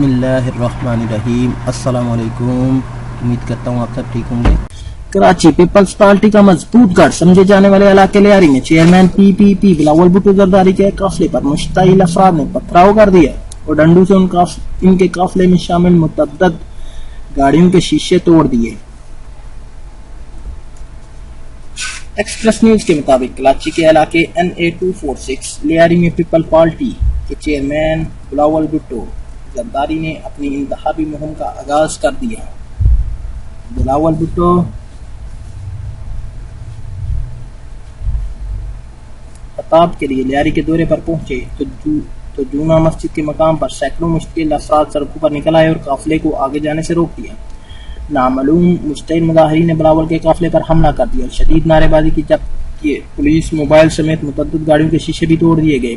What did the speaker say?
बिस्मिल्लाहिर्रहमानिर्रहीम। अस्सलामुअलैकुम। उम्मीद करता हूँ आप सब ठीक होंगे। कराची पीपल्स पार्टी का मजबूत गढ़ समझे जाने वाले इलाके लियारी में चेयरमैन PPP बिलावल भुट्टो जरदारी के काफिले पर मुश्तइल अफराद ने पथराव कर दिया और डंडों से इनके काफिले में शामिल मुतअद्दिद गाड़ियों के शीशे तोड़ दिए। एक्सप्रेस न्यूज के मुताबिक कराची के इलाके NA246 लियारी में पीपल पार्टी के चेयरमैन बिलावल भुट्टो जरदारी ने अपनी इंतखाबी मुहिम का आगाज कर दिया। बिलावल भुट्टो खताब के लिए लियारी के दौरे पर पहुंचे तो जूना मस्जिद के मकाम पर सैकड़ों मुश्किल अफराद सड़कों पर निकल आए और काफिले को आगे जाने से रोक दिया। नामालूम मुश्तइल मुजाहिरीन ने बिलावल के काफिले पर हमला कर दिया और शदीद नारेबाजी की, जबकि पुलिस मोबाइल समेत मुतअद्दिद गाड़ियों के शीशे भी तोड़ दिए गए।